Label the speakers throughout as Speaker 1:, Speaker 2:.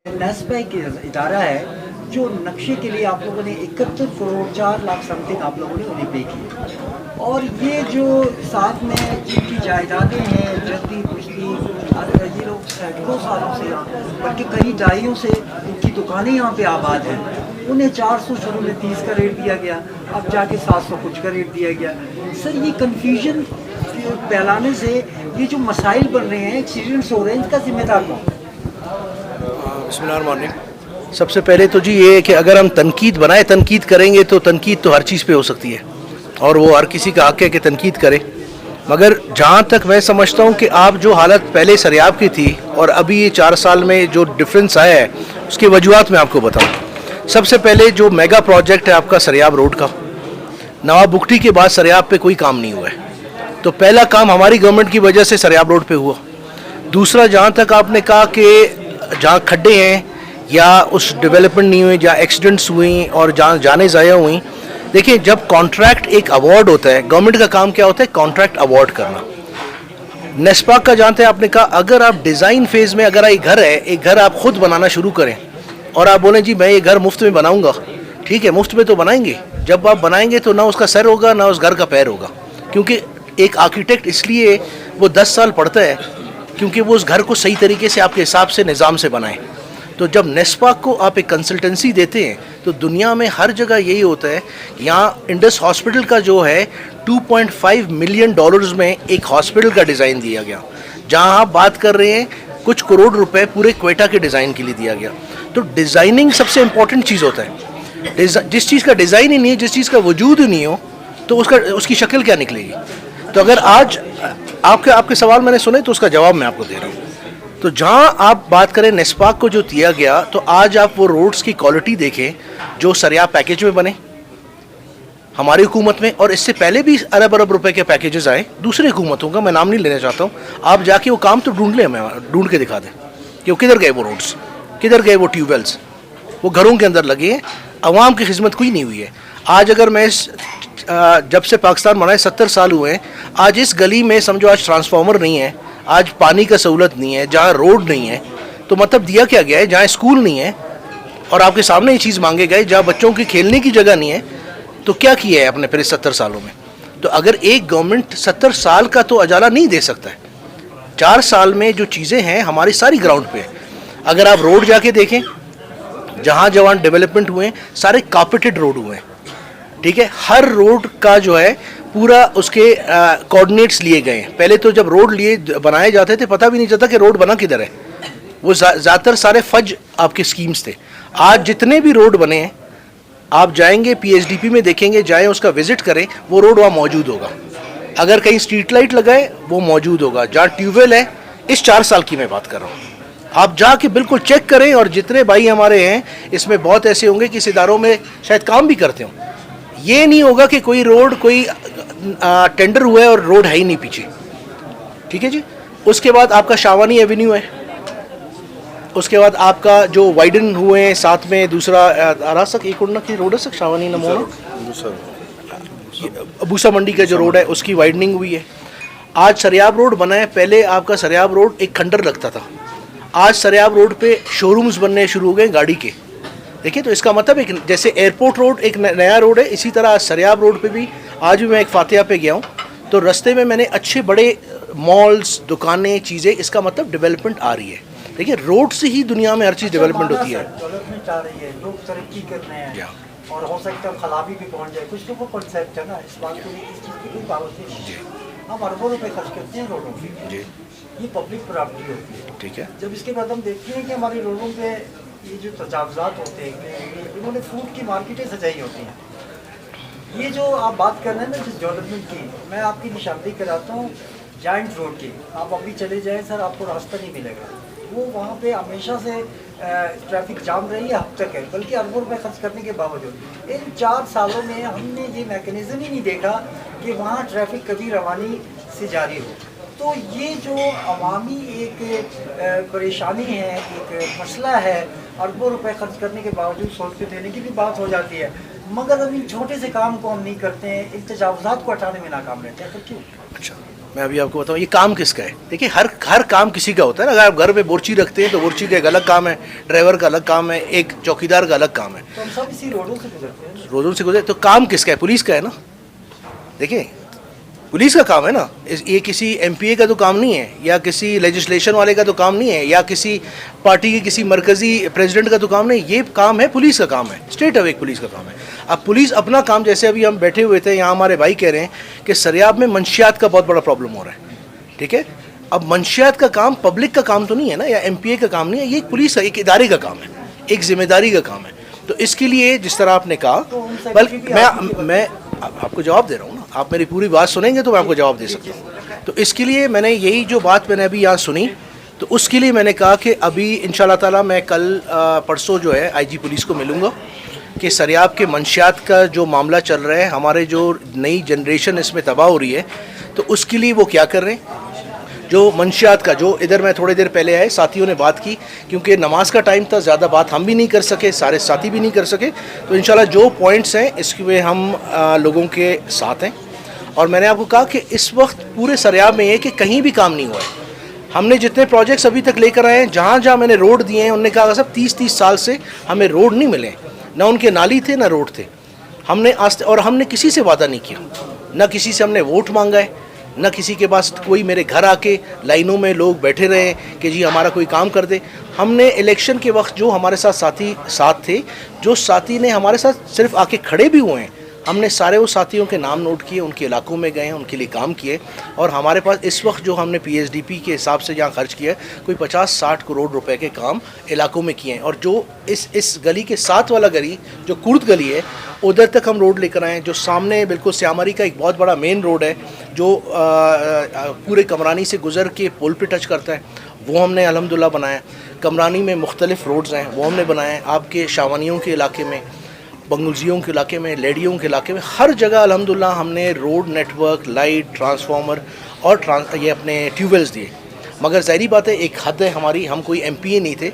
Speaker 1: नेस्पा एक इदारा है जो नक्शे के लिए आप लोगों ने 71 करोड़ 4 लाख समथिंग आप लोगों ने उन्हें पे किए, और ये जो साथ में जिनकी जायदादें हैं जल्दी पिछली ये लोग सैकड़ों सालों से यहाँ, बल्कि कई दहाइयों से इनकी दुकानें यहाँ पे आबाद हैं, उन्हें 400 शुरू में 30 का रेट दिया गया, अब जाके 700 कुछ का रेट दिया गया। सर ये कन्फ्यूजन फैलाने से ये जो मसाइल बन रहे हैं, एक्सीडेंट्स हो रहे हैं, इनका जिम्मेदार कौन?
Speaker 2: बिस्मिल्लाहिर्रहमानिर्रहीम। सबसे पहले तो जी ये है कि अगर हम तनकीद करेंगे तो तनकीद तो हर चीज़ पे हो सकती है और वो हर किसी का हक है कि तनकीद करे, मगर जहाँ तक मैं समझता हूँ कि आप जो हालत पहले सरियाब की थी और अभी ये 4 साल में जो डिफरेंस आया है उसकी वजूहत मैं आपको बताऊँ। सबसे पहले जो मेगा प्रोजेक्ट है आपका सरियाब रोड का, नवाब बुगटी के बाद सरियाब पे कोई काम नहीं हुआ है, तो पहला काम हमारी गवर्नमेंट की वजह से सरियाब रोड पे हुआ। दूसरा, जहाँ तक आपने कहा कि जहाँ खड्डे हैं या उस डेवलपमेंट नहीं हुई, जहाँ एक्सीडेंट्स हुई और जहाँ जाने ज़ाया हुई, देखिए जब कॉन्ट्रैक्ट एक अवार्ड होता है, गवर्नमेंट का काम क्या होता है? कॉन्ट्रैक्ट अवार्ड करना। नेस्पा का जानते हैं आपने कहा, अगर आप डिज़ाइन फेज़ में अगर एक घर है, एक घर आप खुद बनाना शुरू करें और आप बोलें जी मैं ये घर मुफ्त में बनाऊंगा, ठीक है मुफ्त में तो बनाएंगे, जब आप बनाएंगे तो ना उसका सर होगा ना उस घर का पैर होगा, क्योंकि एक आर्किटेक्ट इसलिए वो 10 साल पढ़ता है क्योंकि वो उस घर को सही तरीके से आपके हिसाब से निज़ाम से बनाए। तो जब नेस्पा को आप एक कंसल्टेंसी देते हैं तो दुनिया में हर जगह यही होता है। यहाँ इंडस हॉस्पिटल का जो है 2.5 मिलियन डॉलर्स में एक हॉस्पिटल का डिज़ाइन दिया गया, जहाँ आप बात कर रहे हैं कुछ करोड़ रुपए पूरे क्वेटा के डिज़ाइन के लिए दिया गया। तो डिज़ाइनिंग सबसे इम्पोर्टेंट चीज़ होता है। जिस चीज़ का डिज़ाइन ही नहीं है, जिस चीज़ का वजूद ही नहीं हो, तो उसकी शक्ल क्या निकलेगी? तो अगर आज आपके सवाल मैंने सुने तो उसका जवाब मैं आपको दे रहा हूँ। तो जहाँ आप बात करें नेस्पा को जो दिया गया, तो आज आप वो रोड्स की क्वालिटी देखें जो सरियाब पैकेज में बने हमारी हुकूमत में, और इससे पहले भी अरब रुपए के पैकेजेस आए दूसरी हुकूमतों का, मैं नाम नहीं लेना चाहता हूँ। आप जाके वो काम तो ढूंढ लें, हमें ढूंढ के दिखा दें कि वो किधर गए, वो रोड्स किधर गए, वो ट्यूबवेल्स वो घरों के अंदर लगे हैं, अवाम की खिदमत कोई नहीं हुई है। आज अगर मैं जब से पाकिस्तान बनाए 70 साल हुए हैं, आज इस गली में समझो आज ट्रांसफार्मर नहीं है, आज पानी का सहूलत नहीं है, जहाँ रोड नहीं है, तो मतलब दिया क्या गया है? जहाँ स्कूल नहीं है और आपके सामने ये चीज़ मांगे गए, जहाँ बच्चों की खेलने की जगह नहीं है, तो क्या किया है आपने फिर 70 सालों में? तो अगर एक गवर्नमेंट 70 साल का तो उजाला नहीं दे सकता है, 4 साल में जो चीज़ें हैं हमारी सारी ग्राउंड पे है। अगर आप रोड जाके देखें, जहाँ जहाँ डेवलपमेंट हुए हैं सारे कार्पेटेड रोड हुए हैं, ठीक है। हर रोड का जो है पूरा उसके कोऑर्डिनेट्स लिए गए हैं। पहले तो जब रोड बनाए जाते थे पता भी नहीं चलता कि रोड बना किधर है, वो ज़्यादातर सारे फज आपके स्कीम्स थे। आज जितने भी रोड बने हैं आप जाएंगे PHDP में देखेंगे, जाएं उसका विजिट करें, वो रोड वहाँ मौजूद होगा। अगर कहीं स्ट्रीट लाइट लगाए वो मौजूद होगा। जहाँ ट्यूबवेल है, इस 4 साल की मैं बात कर रहा हूँ, आप जाके बिल्कुल चेक करें। और जितने भाई हमारे हैं इसमें बहुत ऐसे होंगे कि इस इदारों में शायद काम भी करते हों, ये नहीं होगा कि कोई रोड कोई टेंडर हुआ है और रोड है ही नहीं पीछे, ठीक है जी। उसके बाद आपका शावानी एवेन्यू है, उसके बाद आपका जो वाइडन हुए हैं, साथ में दूसरा आरासक एक उड़ना की रोड है सक शावानी नमोना बूसा मंडी का जो रोड है उसकी वाइडनिंग हुई है। आज सरियाब रोड बना है, पहले आपका सरियाब रोड एक खंडर लगता था, आज सरियाब रोड पे शोरूम्स बनने शुरू हो गए गाड़ी के। देखिए, तो इसका मतलब एक जैसे एयरपोर्ट रोड एक नया रोड है, इसी तरह सरियाब रोड पे भी आज भी मैं एक फातिहा पे गया हूँ तो रास्ते में मैंने अच्छे बड़े मॉल्स, दुकानें, चीज़ें, इसका मतलब डेवलपमेंट आ रही है। देखिए, रोड से ही दुनिया में हर चीज़ डेवलपमेंट होती है।
Speaker 1: डेवलपमेंट आ रही है, लोग तरक्की कर रहे हैं और हो सकता है खराबी भी पहुँच जाए। कुछ तो वो कॉन्सेप्ट है ना, इस बात को इस चीज़ की कोई पाबंदी नहीं है। हम अरबों रुपये खर्च करते हैं रोडों पे, ये पब्लिक प्रॉपर्टी होती है, ठीक है। जब इसके बाद हम देखते हैं कि हमारी रोडों पे ये जो तजावज़ात होते हैं, इन्होंने फूड की मार्केटें सजाई होती हैं। ये जो आप बात कर रहे हैं ना जिस डेवलपमेंट की, मैं आपकी निशानदेही कराता हूँ जॉइंट रोड की। आप अभी चले जाएँ सर, आपको रास्ता नहीं मिलेगा, वो वहाँ पे हमेशा से ट्रैफिक जाम रही है, अब तक है, बल्कि अरबों रुपये खर्च करने के बावजूद इन 4 सालों में हमने ये मैकेनिज़्म ही नहीं देखा कि वहाँ ट्रैफिक कभी रवानी से जारी हो। तो ये जो अवामी एक परेशानी है, एक मसला है, अरबों रुपए खर्च करने के बावजूद सोच के देने की भी बात हो जाती है, मगर अभी छोटे से काम को हम नहीं करते हैं, इन तजावुज़ात को हटाने में नाकाम रहते हैं। तो क्यों?
Speaker 2: अच्छा, मैं अभी आपको बताऊं ये काम किसका है। देखिए हर काम किसी का होता है ना। अगर आप घर पे बोर्ची रखते हैं तो बोर्ची का एक अलग काम है, ड्राइवर का अलग काम है, एक चौकीदार का अलग काम है।
Speaker 1: तो हम सब इसी रोडों से गुजरते हैं।
Speaker 2: रोडों से गुजरे तो काम किसका है? पुलिस का है ना। देखिए पुलिस का काम है ना, ये किसी एमपीए का तो काम नहीं है, या किसी लेजिस्लेशन वाले का तो काम नहीं है, या किसी पार्टी के किसी मरकजी प्रेसिडेंट का तो काम नहीं। ये काम है पुलिस का काम है, स्टेट अवेक पुलिस का काम है। अब पुलिस अपना काम, जैसे अभी हम बैठे हुए थे यहाँ, हमारे भाई कह रहे हैं कि सरियाब में मंशियात का बहुत बड़ा प्रॉब्लम हो रहा है, ठीक है। अब मंशियात का काम पब्लिक का काम तो नहीं है ना, या एमपीए का काम नहीं है, ये पुलिस का एक इदारे का काम है, एक जिम्मेदारी का काम है। तो इसके लिए जिस तरह आपने कहा, बल्कि मैं आपको जवाब दे रहा हूँ ना, आप मेरी पूरी बात सुनेंगे तो मैं आपको जवाब दे सकता हूँ। तो इसके लिए मैंने यही जो बात मैंने अभी यहाँ सुनी, तो उसके लिए मैंने कहा कि अभी इंशाल्लाह ताला मैं कल परसों जो है आईजी पुलिस को मिलूँगा कि सरियाब के मंशियात का जो मामला चल रहा है, हमारे जो नई जनरेशन इसमें तबाह हो रही है, तो उसके लिए वो क्या कर रहे हैं। जो मंशियात का, जो इधर मैं थोड़ी देर पहले आए साथियों ने बात की, क्योंकि नमाज का टाइम था, ज़्यादा बात हम भी नहीं कर सके, सारे साथी भी नहीं कर सके, तो इंशाल्लाह जो पॉइंट्स हैं इसमें हम लोगों के साथ हैं। और मैंने आपको कहा कि इस वक्त पूरे सरियाब में ये कि कहीं भी काम नहीं हुआ है। हमने जितने प्रोजेक्ट्स अभी तक लेकर आए हैं, जहाँ जहाँ मैंने रोड दिए हैं, उन्होंने कहा सब 30-30 साल से हमें रोड नहीं मिले, ना उनके नाली थे ना रोड थे। हमने और हमने किसी से वादा नहीं किया, ना किसी से हमने वोट मांगा है, न किसी के पास कोई मेरे घर आके लाइनों में लोग बैठे रहे कि जी हमारा कोई काम कर दे। हमने इलेक्शन के वक्त जो हमारे साथ साथी साथ थे, जो साथी ने हमारे साथ सिर्फ आके खड़े भी हुए हैं, हमने सारे वो साथियों के नाम नोट किए, उनके इलाकों में गए हैं, उनके लिए काम किए। और हमारे पास इस वक्त जो हमने पीएसडीपी के हिसाब से जहाँ खर्च किया है, कोई 50-60 करोड़ रुपए के काम इलाकों में किए हैं। और जो इस गली के साथ वाला गली, जो कुर्द गली है, उधर तक हम रोड लेकर आए हैं। जो सामने बिल्कुल श्यामारी का एक बहुत बड़ा मेन रोड है, जो पूरे कमरानी से गुजर के पुल पे टच करता है, वो हमने अल्हम्दुलिल्लाह बनाया। कमरानी में मुख्तलिफ रोड्स हैं, वो हमने बनाए। आपके शावानियों के इलाके में, बंगुलजियों के इलाके में, लेडियों के इलाके में, हर जगह अल्हम्दुलिल्लाह हमने रोड नेटवर्क, लाइट, ट्रांसफार्मर और ये अपने ट्यूबवेल्स दिए। मगर ज़ाहिरी बात है, एक हद है हमारी, हम कोई एमपीए नहीं थे,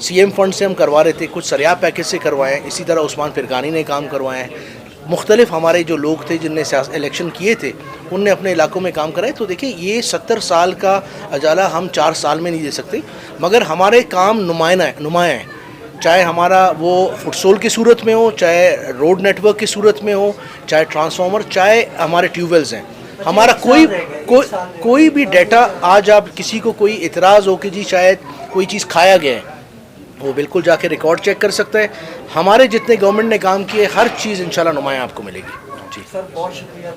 Speaker 2: सीएम फंड से हम करवा रहे थे, कुछ सरियाब पैकेज से करवाएं, इसी तरह उस्मान फिरकानी ने काम करवाएं, मुख्तलिफ हमारे जो लोग थे जिनने इलेक्शन किए थे, उनने अपने इलाकों में काम कराए। तो देखिए ये 70 साल का अजाला हम 4 साल में नहीं दे सकते, मगर हमारे काम नुमाया है, चाहे हमारा वो फुटसोल की सूरत में हो, चाहे रोड नेटवर्क की सूरत में हो, चाहे ट्रांसफार्मर, चाहे हमारे ट्यूबवेल्स हैं। हमारा कोई भी डाटा, आज आप किसी को कोई इतराज़ हो कि जी शायद कोई चीज़ खाया गया है, वो बिल्कुल जाके रिकॉर्ड चेक कर सकता है। हमारे जितने गवर्नमेंट ने काम किए, हर चीज़ इंशाल्लाह नुमाया आपको मिलेगी। जी
Speaker 1: सर, बहुत शुक्रिया।